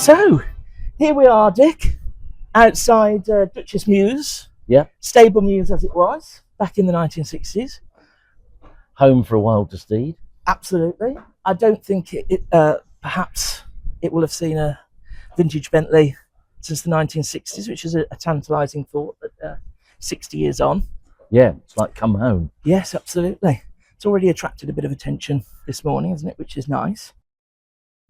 So, here we are, Dick, outside Duchess Mews. Yeah. Stable Mews as it was, back in the 1960s. Home for a while to Steed. Absolutely. I don't think perhaps it will have seen a vintage Bentley since the 1960s, which is a tantalising thought, but 60 years on. Yeah, it's like come home. Yes, absolutely. It's already attracted a bit of attention this morning, isn't it? Which is nice.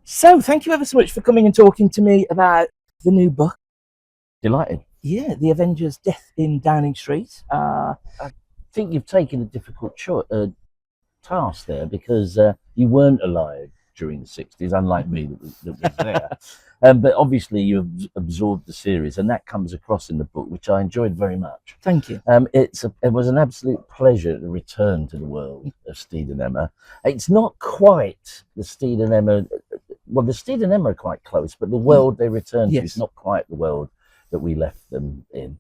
So, thank you ever so much for coming and talking to me about the new book. Delighted. Yeah, The Avengers: Death in Downing Street. I think you've taken a difficult task there because you weren't alive during the 60s, unlike me that was there. But obviously you've absorbed the series, and that comes across in the book, which I enjoyed very much. Thank you. It was an absolute pleasure to return to the world of Steed and Emma. It's not quite the Steed and Emma. Well, the Steed and Emma are quite close, but the world they return to is not quite the world that we left them in.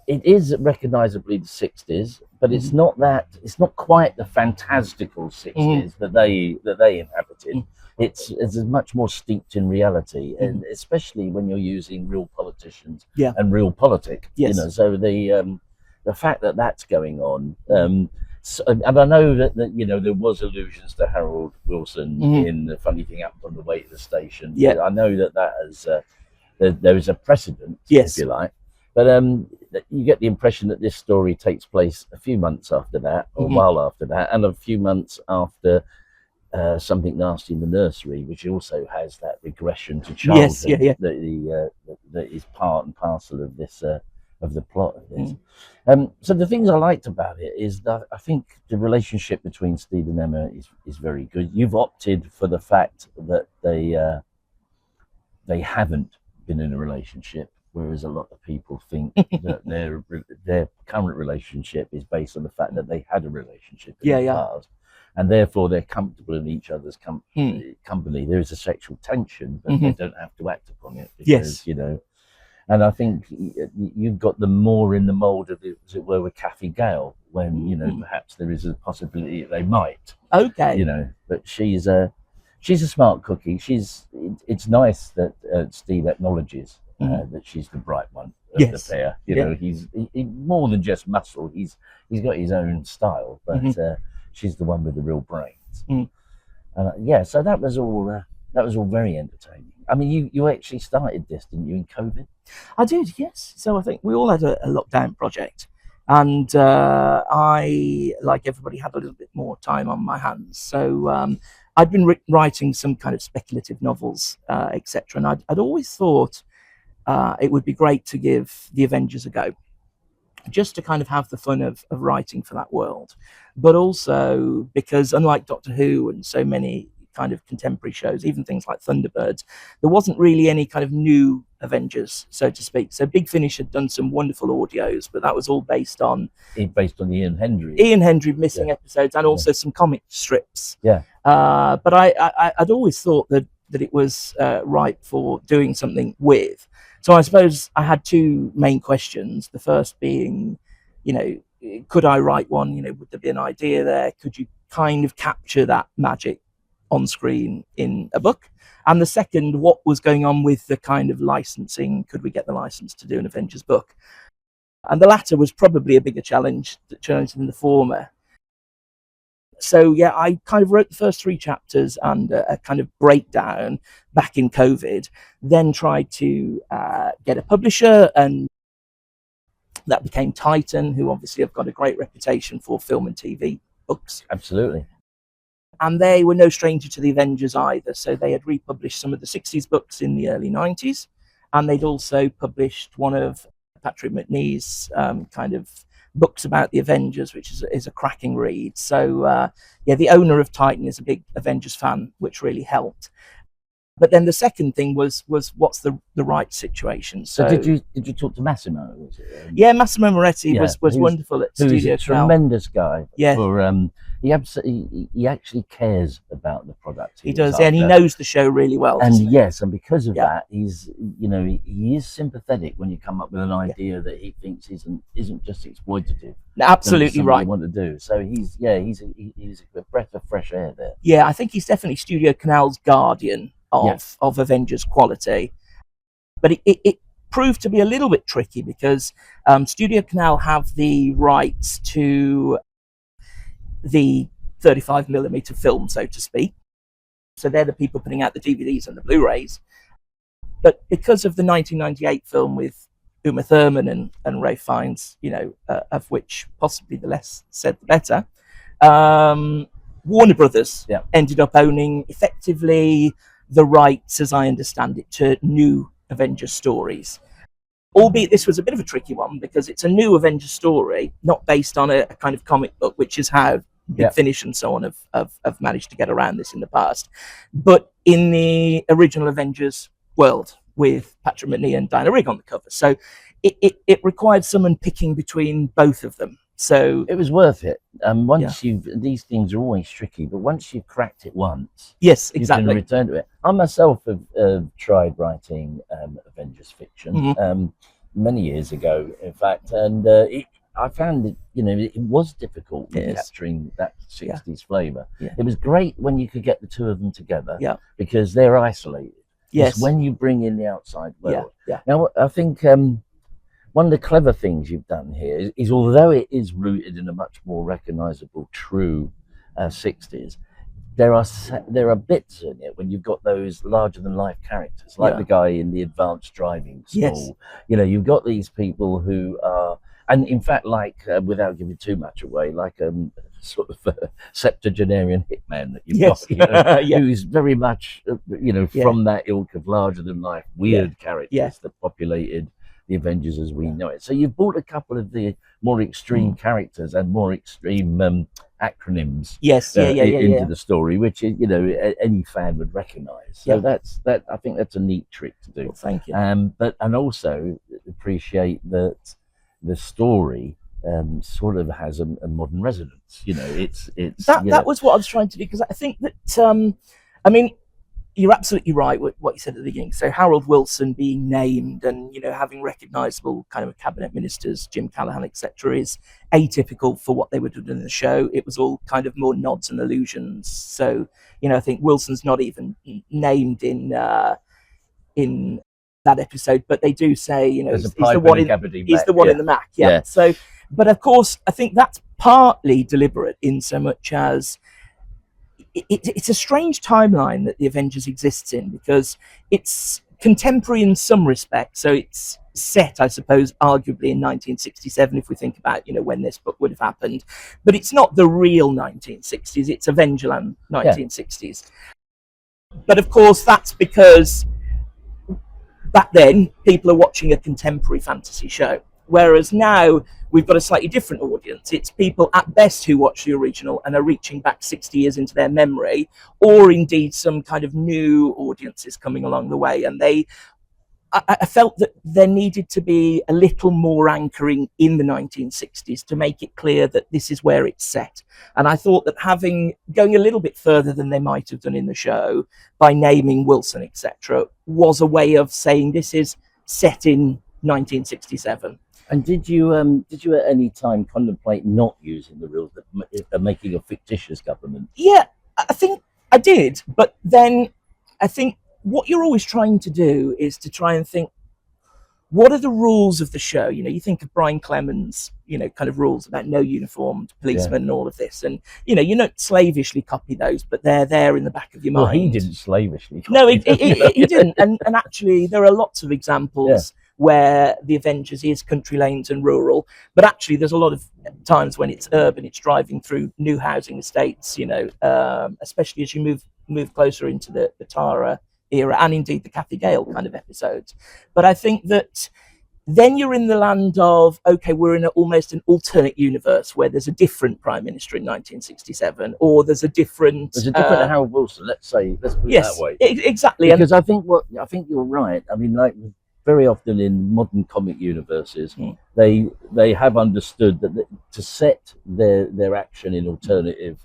It is recognisably the 60s, but it's not that. It's not quite the fantastical 60s that they inhabited. It's much more steeped in reality, and especially when you're using real politicians and real politics. Yes. You know, so the fact that that's going on. So, and I know that you know there was allusions to Harold Wilson in The Funny Thing Happened on the Way to the Station. Yeah, I know that has there is a precedent, if you like, but you get the impression that this story takes place a few months after that, or a while after that, and a few months after Something Nasty in the Nursery, which also has that regression to childhood that is part and parcel of this. Of the plot of this. So the things I liked about it is that I think the relationship between Steed and Emma is very good. You've opted for the fact that they haven't been in a relationship, whereas a lot of people think that their current relationship is based on the fact that they had a relationship in the past, and therefore they're comfortable in each other's company. There is a sexual tension, but they don't have to act upon it because you know. And I think you've got them more in the mould of, as it were, with Kathy Gale, when you know perhaps there is a possibility that they might. Okay. You know, but she's a smart cookie. It's nice that Steve acknowledges that she's the bright one of the pair. You know, he's more than just muscle. He's got his own style, but she's the one with the real brains. So that was all very entertaining. I mean, you actually started this, didn't you, in COVID? I did, yes. So I think we all had a lockdown project, and I, like everybody, had a little bit more time on my hands. So I'd been writing some kind of speculative novels, etc. And I'd always thought it would be great to give The Avengers a go, just to kind of have the fun of writing for that world, but also because, unlike Doctor Who and so many kind of contemporary shows, even things like Thunderbirds, there wasn't really any kind of new Avengers, so to speak. So Big Finish had done some wonderful audios, but that was all based on Ian Hendry missing episodes, and also some comic strips. But I'd always thought that it was ripe for doing something with. So I suppose I had two main questions. The first being, you know, could I write one? You know, would there be an idea there? Could you kind of capture that magic on screen in a book? And the second, what was going on with the kind of licensing? Could we get the license to do an Avengers book? And the latter was probably a bigger challenge than the former. So yeah, I kind of wrote the first 3 chapters and a kind of breakdown back in COVID, then tried to get a publisher, and that became Titan, who obviously have got a great reputation for film and TV books. Absolutely. And they were no stranger to the Avengers either. So they had republished some of the 60s books in the early 90s. And they'd also published one of Patrick Macnee's kind of books about the Avengers, which is a cracking read. So, the owner of Titan is a big Avengers fan, which really helped. But then the second thing was what's the right situation. So did you talk to Massimo? Was it? Yeah, Massimo Moretti was wonderful at Studio Who's a tremendous guy. Yeah. He actually cares about the product. He does, and he knows the show really well. And yes, and because of that, he is sympathetic when you come up with an idea that he thinks isn't just exploitative. Absolutely right. Want to do so. He's a breath of fresh air there. Yeah, I think he's definitely Studio Canal's guardian. of Avengers quality. But it proved to be a little bit tricky because Studio Canal have the rights to the 35mm film, so to speak. So they're the people putting out the DVDs and the Blu-rays. But because of the 1998 film with Uma Thurman and Ralph Fiennes, of which possibly the less said the better, Warner Brothers ended up owning effectively the rights, as I understand it, to new Avengers stories. Albeit this was a bit of a tricky one because it's a new Avengers story, not based on a kind of comic book, which is how Big Finish and so on have managed to get around this in the past. But in the original Avengers world with Patrick Macnee and Diana Rigg on the cover. So it required someone picking between both of them. So it was worth it. Once these things are always tricky, but once you've cracked it once, yes, exactly, you can return to it. I myself have tried writing Avengers fiction many years ago, in fact, and I found it, it was difficult capturing that 60s flavour. It was great when you could get the two of them together because they're isolated. Yes, it's when you bring in the outside world. Now, I think one of the clever things you've done here is although it is rooted in a much more recognisable, true 60s, there are bits in it when you've got those larger than life characters, like the guy in the advanced driving school. You've got these people who are, and in fact, like without giving too much away, like sort of septuagenarian hitman that you've got, who's very much from that ilk of larger than life weird characters that populated the Avengers as we know it. So you've brought a couple of the more extreme characters and more extreme acronyms into the story, which is any fan would recognise. So that's I think that's a neat trick to do. Well, thank you. And also appreciate that the story sort of has a modern resonance. It's that was what I was trying to do, because I think that you're absolutely right with what you said at the beginning. So Harold Wilson being named and having recognisable kind of cabinet ministers, Jim Callaghan, etc., is atypical for what they were doing in the show. It was all kind of more nods and allusions. So I think Wilson's not even named in that episode, but they do say he's the one in the Mac. So, but of course, I think that's partly deliberate in so much as it's a strange timeline that the Avengers exists in, because it's contemporary in some respects. So it's set, I suppose, arguably in 1967, if we think about when this book would have happened, but it's not the real 1960s. It's Avengerland 1960s. But of course, that's because back then people are watching a contemporary fantasy show, whereas now we've got a slightly different audience. It's people at best who watch the original and are reaching back 60 years into their memory, or indeed some kind of new audiences coming along the way. And I felt that there needed to be a little more anchoring in the 1960s to make it clear that this is where it's set. And I thought that going a little bit further than they might have done in the show by naming Wilson, etc., was a way of saying this is set in 1967. And did you at any time contemplate not using the rules, making a fictitious government? Yeah, I think I did. But then I think what you're always trying to do is to try and think, what are the rules of the show? You think of Brian Clemens, kind of rules about no uniformed policemen and all of this. And, you don't slavishly copy those, but they're there in the back of your mind. Well, he didn't slavishly copy No, he didn't. And actually, there are lots of examples where the Avengers is country lanes and rural, but actually there's a lot of times when it's urban, it's driving through new housing estates, especially as you move closer into the Tara era, and indeed the Kathy Gale kind of episodes. But I think that then you're in the land of, okay, we're in almost an alternate universe where there's a different prime minister in 1967, or there's a different Harold Wilson. Let's put it that way. Exactly. Because I think you're right. I mean, like very often in modern comic universes, they have understood that to set their action in alternative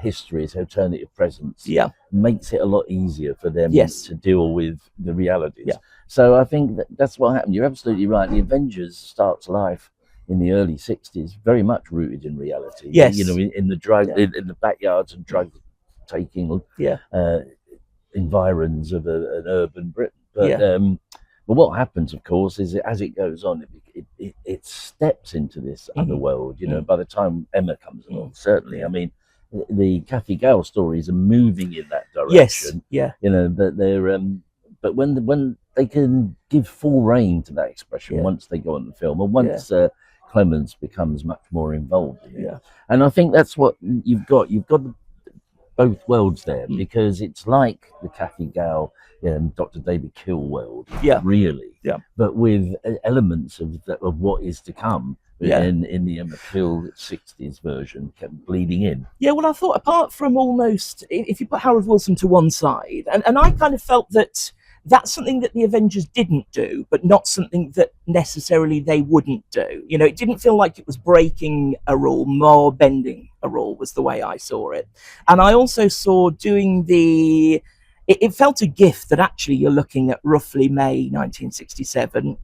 histories, alternative presence, makes it a lot easier for them to deal with the realities. So I think that's what happened. You're absolutely right. The Avengers starts life in the early 60s, very much rooted in reality. Yes. In the drug, in the backyards and drug taking, environs of an urban Britain. But what happens, of course, is as it goes on, it steps into this other world. By the time Emma comes along, certainly. I mean, the Kathy Gale stories are moving in that direction. Yes, but they're but when they can give full rein to that expression once they go on the film, and once Clemens becomes much more involved in it. And I think that's what you've got. You've got both worlds there, because it's like the Kathy Gale and Dr. David Kill world, really, but with elements of what is to come. In the Emma Kill 60s version, kept bleeding in. Yeah, well, I thought, apart from almost, if you put Harold Wilson to one side, and I kind of felt that that's something that the Avengers didn't do, but not something that necessarily they wouldn't do. It didn't feel like it was breaking a rule, more bending a rule was the way I saw it. And I also saw doing it felt a gift that actually you're looking at roughly May 1967.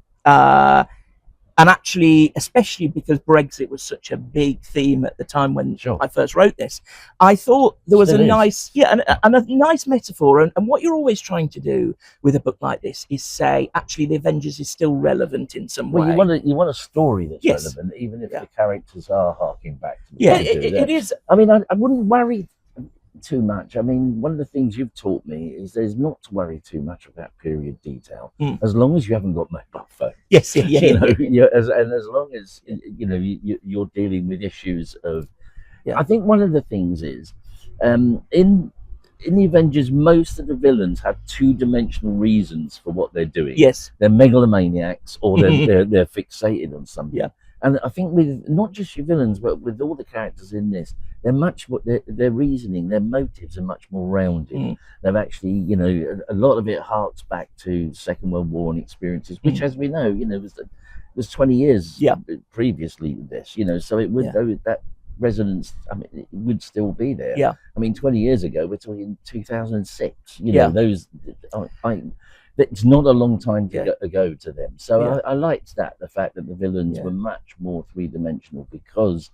And actually, especially because Brexit was such a big theme at the time when I first wrote this, I thought there was nice metaphor. And what you're always trying to do with a book like this is say, actually, the Avengers is still relevant in some way. You want a story that's relevant, even if the characters are harking back to it is. I mean, I wouldn't worry too much. I mean, one of the things you've taught me is there's not to worry too much about period detail, as long as you haven't got mobile phone. Yes, as long as you're dealing with issues of. I think one of the things is, in the Avengers, most of the villains have two-dimensional reasons for what they're doing. Yes, they're megalomaniacs, or they're fixated on something. Yeah. And I think with not just your villains, but with all the characters in this, their reasoning, their motives are much more rounded. They've actually, a lot of it harks back to Second World War and experiences, which, as we know, was 20 years previously to this. So it would that resonance. I mean, it would still be there. Yeah. I mean, 20 years ago, we're talking 2006. Those. It's not a long time to go to them. So I liked the fact that the villains were much more three-dimensional because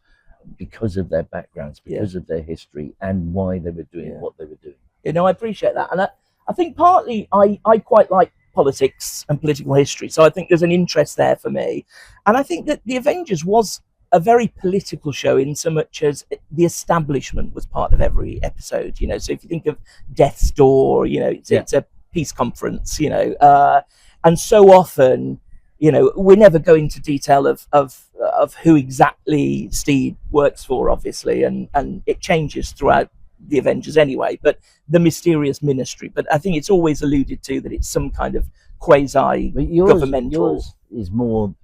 of their backgrounds, because of their history, and why they were doing what they were doing. I appreciate that. And I think partly I quite like politics and political history. So I think there's an interest there for me. And I think that The Avengers was a very political show in so much as the establishment was part of every episode. So if you think of Death's Door, it's a peace conference, and so often, we're never going into detail of who exactly Steed works for, obviously, and it changes throughout the Avengers anyway, but the mysterious ministry. But I think it's always alluded to that it's some kind of quasi-governmental. Yours is more,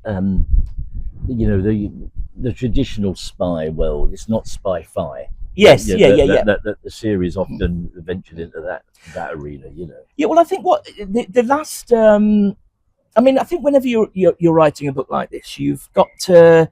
the traditional spy world. It's not spy-fi. Yes, That the series often ventured into that arena, Yeah, well, I think the last. I think whenever you're writing a book like this, you've got to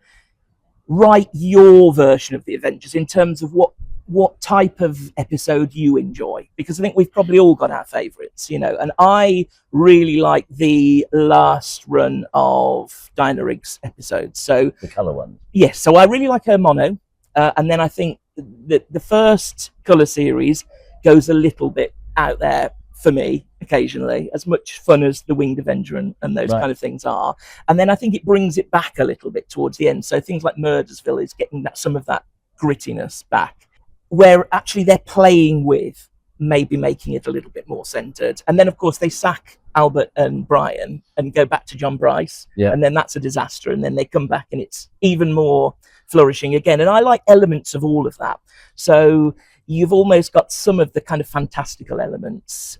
write your version of the Avengers in terms of what type of episode you enjoy, because I think we've probably all got our favourites, And I really like the last run of Diana Rigg's episodes. So the colour one. Yes, so I really like her mono, and then I think the first colour series goes a little bit out there for me occasionally, as much fun as the Winged Avenger and those kind of things are. And then I think it brings it back a little bit towards the end. So things like Murdersville is getting some of that grittiness back, where actually they're playing with maybe making it a little bit more centered. And then, of course, they sack Albert and Brian and go back to John Bryce. Yeah. And then that's a disaster. And then they come back and it's even more flourishing again. And I like elements of all of that. So you've almost got some of the kind of fantastical elements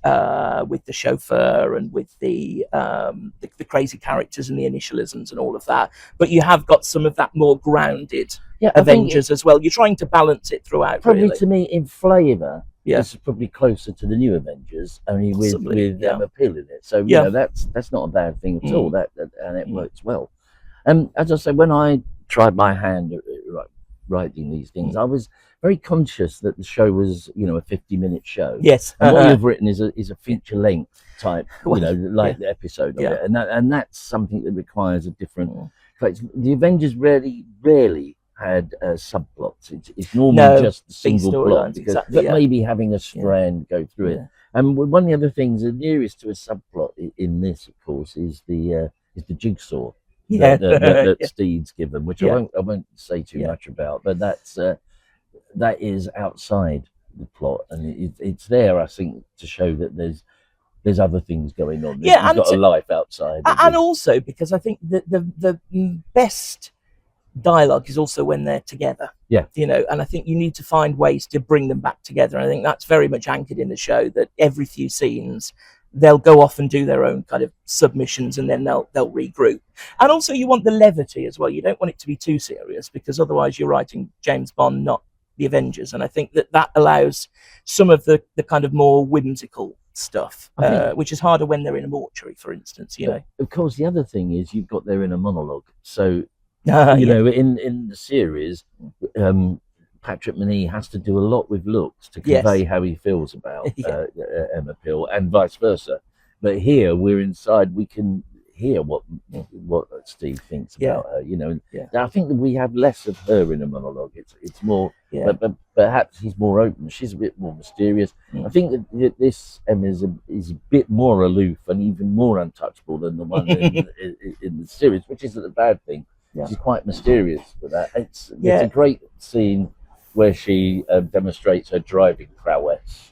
with the chauffeur and with the crazy characters and the initialisms and all of that. But you have got some of that more grounded Avengers as well. You're trying to balance it throughout. Probably really. To me, in flavour, this is probably closer to the new Avengers, only with appeal in it. So that's not a bad thing at all. And it works well. As I say, when I tried my hand at writing these things, I was very conscious that the show was, a 50-minute show. Yes. And what you've written is a feature length type, the episode of it, and that's something that requires a different. The Avengers rarely had subplots. It's normally just a single plot, because maybe having a strand go through it. And one of the other things, the nearest to a subplot in this, of course, is the jigsaw that Steed's given, which I won't say too much about, but that is outside the plot, and it's there, I think, to show that there's other things going on. He's got a life outside, and also because I think that the best dialogue is also when they're together. And I think you need to find ways to bring them back together. And I think that's very much anchored in the show, that every few scenes they'll go off and do their own kind of submissions, and then they'll regroup. And also you want the levity as well. You don't want it to be too serious, because otherwise you're writing James Bond, not the Avengers. And I think that allows some of the kind of more whimsical stuff, which is harder when they're in a mortuary, for instance. Of course, the other thing is you've got their inner monologue. So in the series, Patrick Macnee has to do a lot with looks to convey how he feels about Emma Peel, and vice versa. But here we're inside; we can hear what Steve thinks about her. I think that we have less of her in a monologue. It's more, but perhaps he's more open. She's a bit more mysterious. I think that this Emma is a bit more aloof and even more untouchable than the one in the series, which isn't a bad thing. She's quite mysterious for that. It's a great scene where she demonstrates her driving prowess.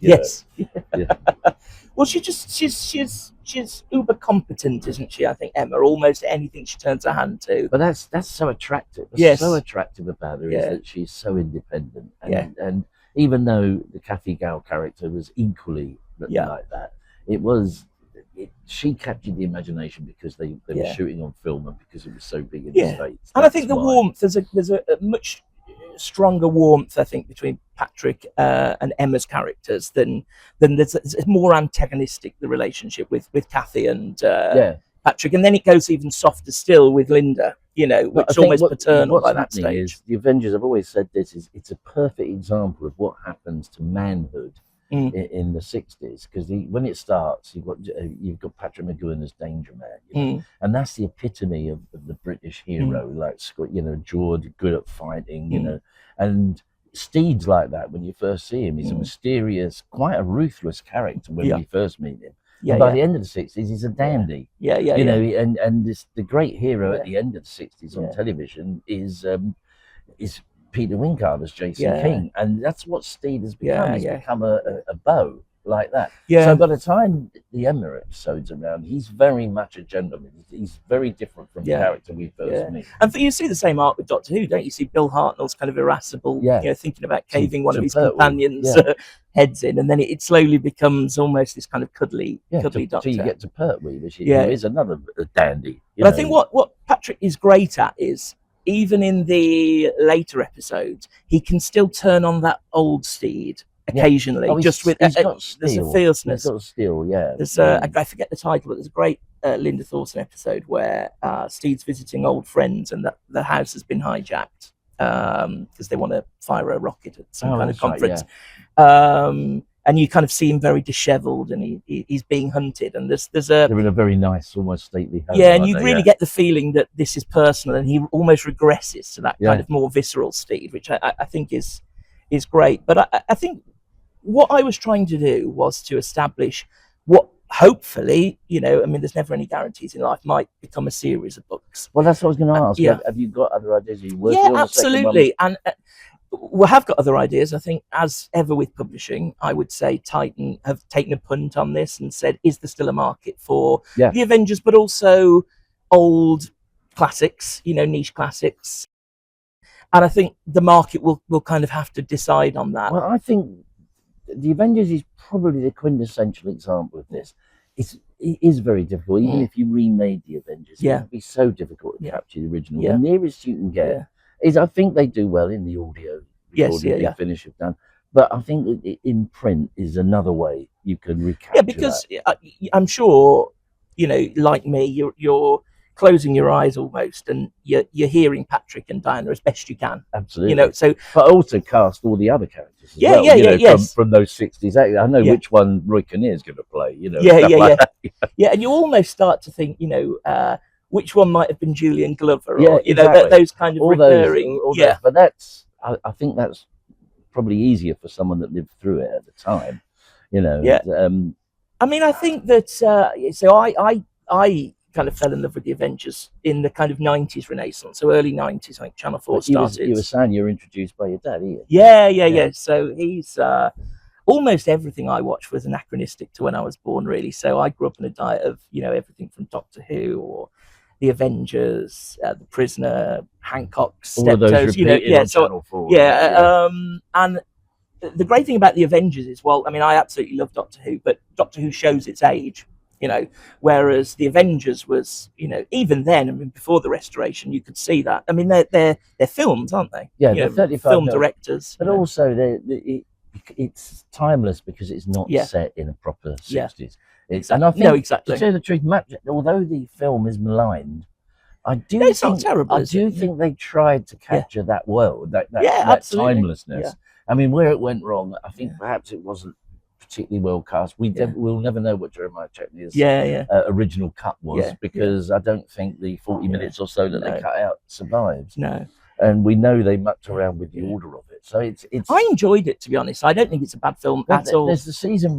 Well, she's uber competent, isn't she? I think Emma, almost anything she turns her hand to. But that's so attractive. What's so attractive about her is that she's so independent. And even though the Kathy Gale character was equally like that, she captured the imagination because they were shooting on film, and because it was so big in the States. And I think the warmth, there's a much stronger warmth, I think, between Patrick and Emma's characters than there's. It's more antagonistic, the relationship with Kathy and Patrick, and then it goes even softer still with Linda, which is almost paternal by that stage. Is the Avengers, I've always said this, it's a perfect example of what happens to manhood in the 60s, because when it starts, you've got Patrick McGowan as Danger Man, and that's the epitome of the British hero, like George, good at fighting, and Steed's like that when you first see him. He's a mysterious, quite a ruthless character when we first meet him. And by the end of the 60s, he's a dandy. And the great hero at the end of the 60s on television is Peter Wyngarde as Jason King, and that's what Steed has become. He's become a beau like that. So by the time the Emma episode's around, he's very much a gentleman. He's very different from the character we first meet. And you see the same arc with Doctor Who, don't you? See Bill Hartnell's kind of irascible, thinking about caving one of his companions' heads in, and then it slowly becomes almost this kind of cuddly Doctor. So you get to Pertwee, which is another dandy. But I think what Patrick is great at is, even in the later episodes, he can still turn on that old Steed occasionally, just with there's a fierceness. He's got steel, There's I forget the title, but there's a great Linda Thorson episode where Steed's visiting old friends, and the house has been hijacked because they want to fire a rocket at some kind of conference. And you kind of see him very dishevelled, and he's being hunted. And they're in a very nice, almost stately home. And you really get the feeling that this is personal, and he almost regresses to that kind of more visceral Steed, which I think is great. But I think what I was trying to do was to establish what hopefully, there's never any guarantees in life, might become a series of books. Well, that's what I was going to ask. Have you got other ideas? Are you working on absolutely. And we have got other ideas. I think, as ever with publishing, I would say Titan have taken a punt on this and said, is there still a market for the Avengers, but also old classics, niche classics? And I think the market will kind of have to decide on that. Well, I think the Avengers is probably the quintessential example of this. It is very difficult, even if you remade the Avengers. It would be so difficult to capture the original. The nearest you can get is, I think they do well in the audio finish have done, but I think that in print is another way you can recapture. Because I'm sure, like me, you're closing your eyes almost, and you're hearing Patrick and Diana as best you can. Absolutely. But also cast all the other characters as well. From those 60s. I know which one Roy Kinnear is going to play. And you almost start to think, which one might have been Julian Glover, or those kind of all recurring. Those. But I think that's probably easier for someone that lived through it at the time. I mean, I think that so I kind of fell in love with the Avengers in the kind of 90s Renaissance, so early 90s. I think Channel 4 started. You were saying you were introduced by your dad, are you? Yeah. So he's almost everything I watched was anachronistic to when I was born, really. So I grew up in a diet of everything from Doctor Who or the Avengers, The Prisoner, Hancock, Steptoes, Channel 4, and the great thing about the Avengers is, well, I mean, I absolutely love Doctor Who, but Doctor Who shows its age, whereas the Avengers was, even then, I mean, before the restoration, you could see that. I mean, they're films, aren't they? Yeah, they're 35 film directors, but also it's timeless because it's not set in a proper 60s. And I think, exactly. To tell the truth, although the film is maligned, I do think they tried to capture that world, that timelessness. Yeah. I mean, where it went wrong, I think perhaps it wasn't particularly well cast. We'll never know what Jeremiah Chetney's original cut was because I don't think the 40 minutes or so that they cut out survives. No. And we know they mucked around with the order of it. So it's. I enjoyed it, to be honest. I don't think it's a bad film at all. There's the scene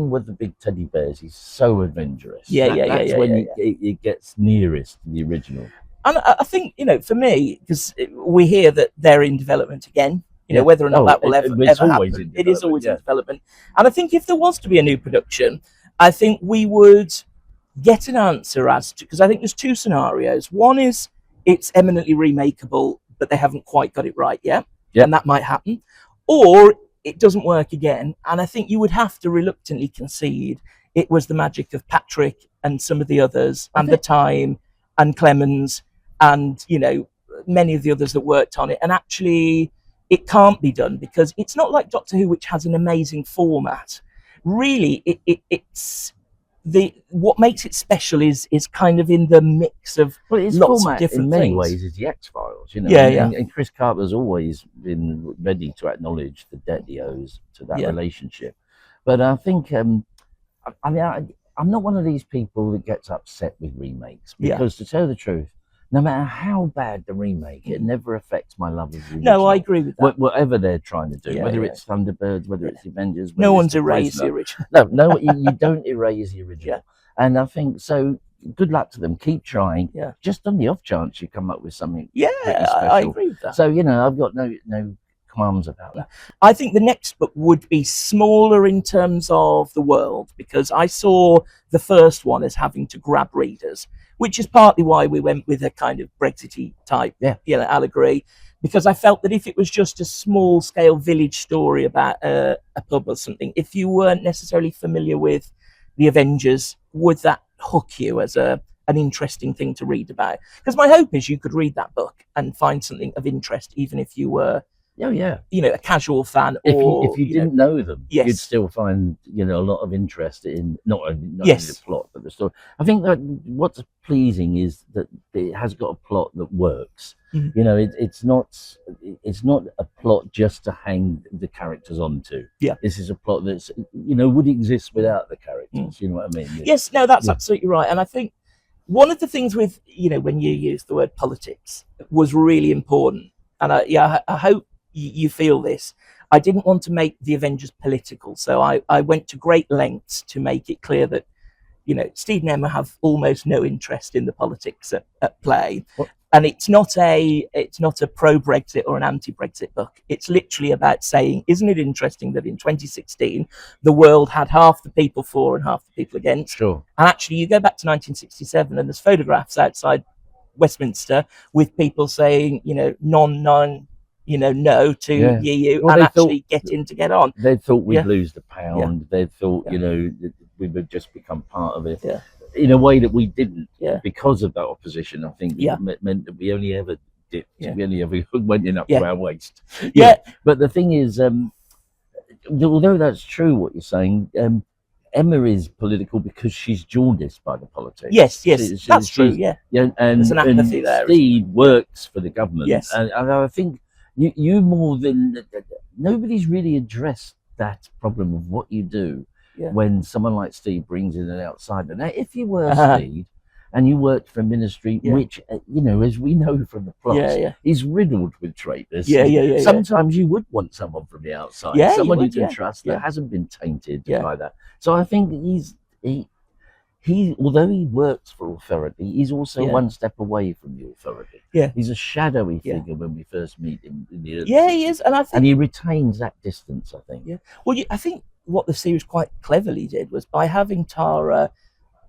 with the big teddy bears. He's so adventurous. That's when it gets nearest to the original. And I think, for me, because we hear that they're in development again. Whether or not that will ever happen. It is always in development. And I think if there was to be a new production, I think we would get an answer as to, because I think there's two scenarios. One is it's eminently remakeable, but they haven't quite got it right yet. And that might happen. Or it doesn't work again. And I think you would have to reluctantly concede it was the magic of Patrick and some of the others and the time and Clemens and, many of the others that worked on it. And actually, it can't be done because it's not like Doctor Who, which has an amazing format. Really, it's what makes it special is kind of in the mix of lots of different in many things. ways is the X-Files, And Chris Carter's always been ready to acknowledge the debt he owes to that relationship. But I think, I'm not one of these people that gets upset with remakes because to tell the truth, no matter how bad the remake, it never affects my love of the original. No, I agree with that. Whatever they're trying to do, whether it's Thunderbirds, whether it's Avengers, no one's erased the original. No, you don't erase the original. And I think so. Good luck to them. Keep trying. Just on the off chance you come up with something. I agree with that. So I've got no qualms about that. I think the next book would be smaller in terms of the world because I saw the first one as having to grab readers, which is partly why we went with a kind of Brexity type allegory, because I felt that if it was just a small scale village story about a pub or something, if you weren't necessarily familiar with the Avengers, would that hook you as an interesting thing to read about? Because my hope is you could read that book and find something of interest, even if you were a casual fan, or if you didn't know them, you'd still find a lot of interest in not only the plot but the story. I think that what's pleasing is that it has got a plot that works. It's not a plot just to hang the characters onto. This is a plot that's would exist without the characters. You know what I mean? Yes, no, that's absolutely right. And I think one of the things with when you use the word politics was really important, and I hope you feel this. I didn't want to make the Avengers political, so I went to great lengths to make it clear that Steed and Emma have almost no interest in the politics at play. And it's not a pro-Brexit or an anti-Brexit book. It's literally about saying, isn't it interesting that in 2016 the world had half the people for and half the people against? Sure. And actually, you go back to 1967 and there's photographs outside Westminster with people saying, no to EU, and actually get on. They thought we'd lose the pound. They thought, we would just become part of it. In a way that we didn't, because of that opposition. I think it meant that we only ever dipped. We only ever went in up to our waist. But the thing is, although that's true what you're saying, Emma is political because she's jaundiced by the politics. Yes, that's true. And there's an apathy there. Steed works for the government. Yes, and I think you more than nobody's really addressed that problem of what you do when someone like Steed brings in an outsider. Now, if you were Steed and you worked for Ministry, which, you know, as we know from the plots, is riddled with traitors. Sometimes you would want someone from the outside, someone you can trust that hasn't been tainted by that. So I think he, although he works for authority, he's also one step away from the authority. He's a shadowy figure when we first meet him in the early 60s. He is, and he retains that distance, I think. Well, I think what the series quite cleverly did was by having Tara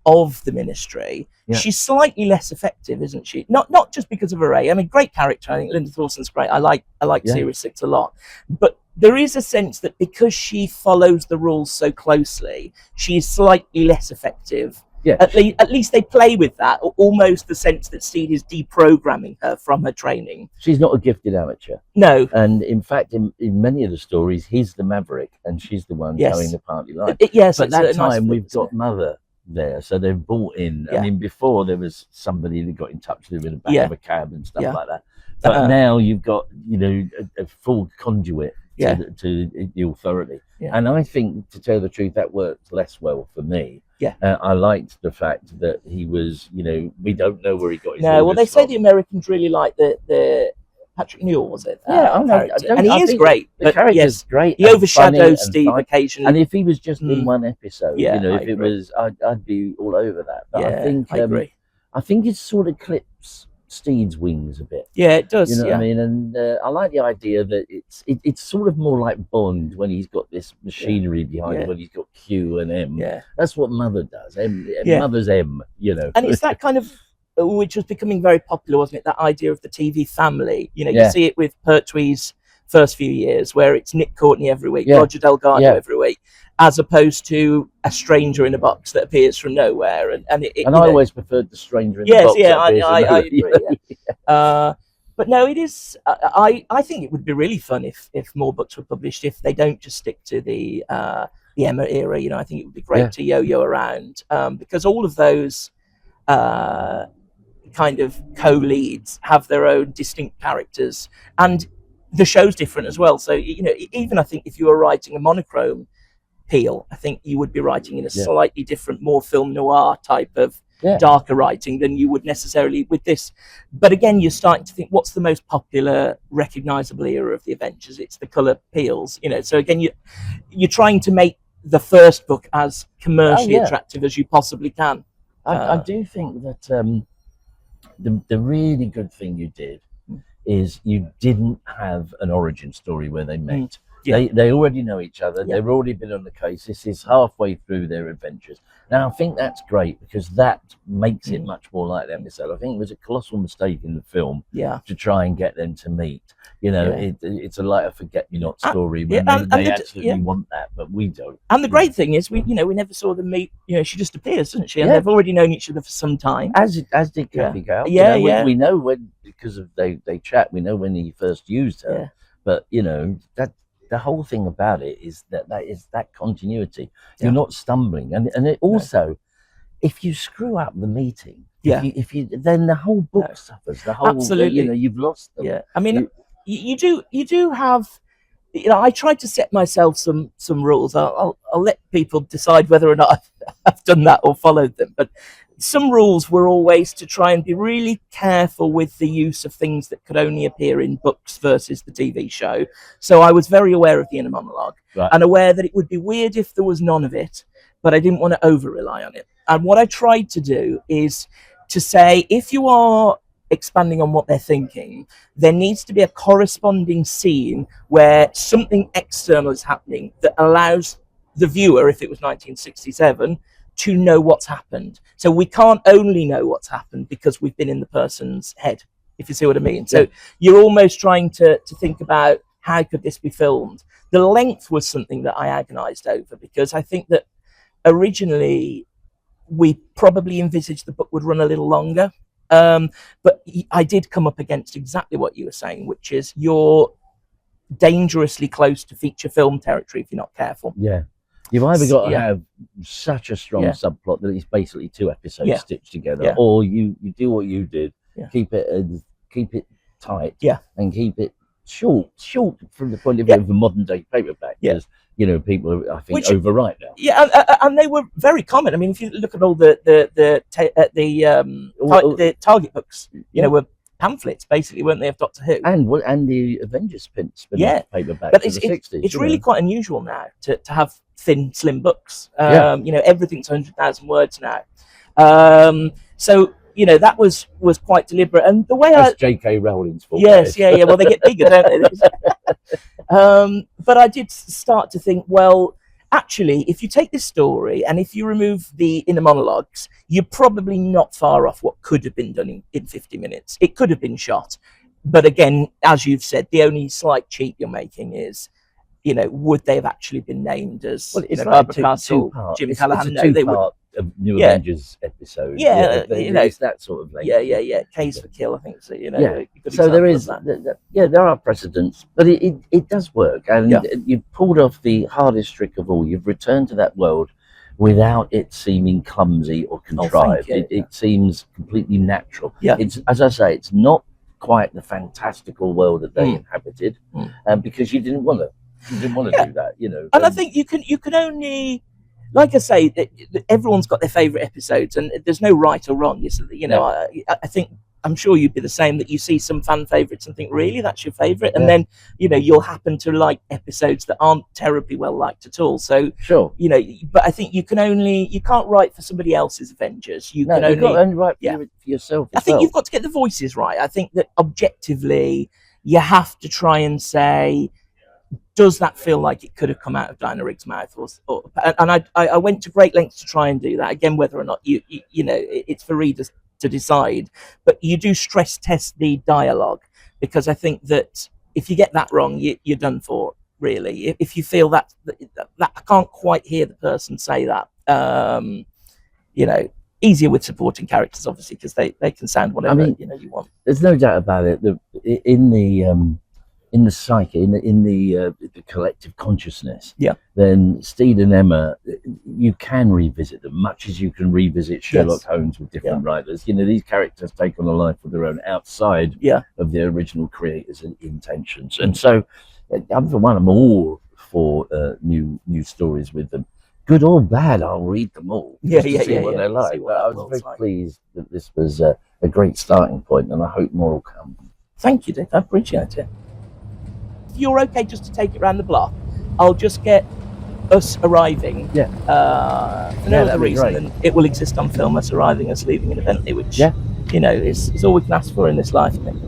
of the Ministry, she's slightly less effective, isn't she? Not just because of her age. I mean, great character. I think Linda Thorson's great. I like Series 6 a lot, but there is a sense that because she follows the rules so closely, she is slightly less effective. At least they play with that, almost the sense that Steed is deprogramming her from her training. She's not a gifted amateur. No. And in fact, in many of the stories, he's the maverick and she's the one going the party line. But that time we've got Mother there, so they've brought in, I mean, before there was somebody that got in touch with them in the back of a cab and stuff like that. But now you've got, you know, a full conduit to the authority. And I think, to tell the truth, that worked less well for me. I liked the fact that he was, you know, we don't know where he got his orders well, they say from. the Americans really like the Patrick Newell, was it? And he is great. The character's great. He overshadows Steve occasionally. And if he was just in one episode, you know, if it was, I'd be all over that. But I think I agree. I think it sort of clips Steed's wings a bit. It does. You know what I mean? And I like the idea that it's sort of more like Bond when he's got this machinery behind him, when he's got Q and M. That's what Mother does. Mother's M, you know. And it's that kind of, which was becoming very popular, wasn't it? That idea of the TV family. You know, you see it with Pertwee's first few years, where it's Nick Courtney every week, Roger Delgado every week, as opposed to a stranger in a box that appears from nowhere. And I always preferred the stranger in the box. I agree. But no, it is. I think it would be really fun if more books were published, if they don't just stick to the Emma era. You know, I think it would be great to yo-yo around, because all of those kind of co-leads have their own distinct characters, and the show's different as well. So, you know, even I think if you were writing a monochrome Peel, I think you would be writing in a slightly different, more film noir type of darker writing than you would necessarily with this. But again, you're starting to think, what's the most popular, recognizable era of the Avengers? It's the colour Peels, you know. So again, you're trying to make the first book as commercially attractive as you possibly can. I do think that the really good thing you did is you didn't have an origin story where they met. They already know each other. They've already been on the case. This is halfway through their adventures. Now, I think that's great because that makes it much more like the episode. I think it was a colossal mistake in the film to try and get them to meet. You know, it's a like a forget-me-not story when they absolutely want that, but we don't. And the great thing is, we never saw them meet. You know, she just appears, doesn't she? And they've already known each other for some time. As did Kathy Gow. We know when, because of they chat. We know when he first used her. But you know that. The whole thing about it is that is that continuity. You're not stumbling, and it also, if you screw up the meeting, if you then the whole book suffers. The whole absolutely, you know, you've lost them. I mean, you do have. You know, I tried to set myself some rules. I'll let people decide whether or not I've done that or followed them, but. Some rules were always to try and be really careful with the use of things that could only appear in books versus the TV show. So I was very aware of the inner monologue and aware that it would be weird if there was none of it, but I didn't want to over-rely on it. And what I tried to do is to say, if you are expanding on what they're thinking, there needs to be a corresponding scene where something external is happening that allows the viewer, if it was 1967, to know what's happened. So we can't only know what's happened because we've been in the person's head, if you see what I mean. So you're almost trying to think about how could this be filmed. The length was something that I agonized over because I think that originally we probably envisaged the book would run a little longer. But I did come up against exactly what you were saying, which is you're dangerously close to feature film territory if you're not careful. You've either got to have such a strong subplot that it's basically 2 episodes stitched together, or you do what you did, keep it tight, and keep it short from the point of view of a modern day paperback. Because you know, people I think Which, overwrite now. Yeah, and they were very common. I mean, if you look at all the Target books, you know, were pamphlets basically, weren't they, of Doctor Who? And the Avengers spin-off paperback but in the 60s. It's really quite unusual now to have thin, slim books. Yeah. You know, everything's 100,000 words now. So, you know, that was quite deliberate. And the way That's J.K. Rowling's fault. Yes, yeah. Well, they get bigger, don't they? But I did start to think, well, actually, if you take this story and if you remove the inner monologues, you're probably not far off what could have been done in 50 minutes. It could have been shot. But again, as you've said, the only slight cheat you're making is, you know, would they have actually been named as, well, it's you know, like Barbara Castle, Jim Callahan? No, they would. Of New Avengers episode. Yeah, you know, it's that sort of thing. Yeah. Case for Kill, I think. So, you know, yeah. So there is, there are precedents, but it does work, and you've pulled off the hardest trick of all. You've returned to that world without it seeming clumsy or contrived. It seems completely natural. Yeah. It's, as I say, it's not quite the fantastical world that they inhabited, because you didn't want to. You didn't want to do that, you know. And I think you can only, like I say, everyone's got their favourite episodes, and there's no right or wrong. You know, I think, I'm sure you'd be the same, that you see some fan favourites and think, really, that's your favourite? And then, you know, you'll happen to like episodes that aren't terribly well liked at all. So, sure, you know, but I think you can't write for somebody else's Avengers. You can only write for yourself. I think you've got to get the voices right. I think that objectively, you have to try and say, does that feel like it could have come out of Diana Rigg's mouth? And I went to great lengths to try and do that. Again, whether or not you know, it's for readers to decide. But you do stress test the dialogue, because I think that if you get that wrong, you're done for, really. If you feel that I can't quite hear the person say that, you know, easier with supporting characters, obviously, because they can sound whatever you want. There's no doubt about it. In the psyche, in the collective consciousness, then Steed and Emma, you can revisit them much as you can revisit Sherlock Holmes with different writers. You know, these characters take on a life of their own outside of their original creators' intentions. And so, I'm for one, I'm all for new stories with them. Good or bad, I'll read them all. See what they're like. But I was very pleased that this was a great starting point, and I hope more will come. Thank you, Dick. I appreciate it. If you're okay just to take it around the block, I'll just get us arriving. For no other reason than it will exist on film, us arriving, us leaving in a Bentley, which, you know, is all we can ask for in this life, I think.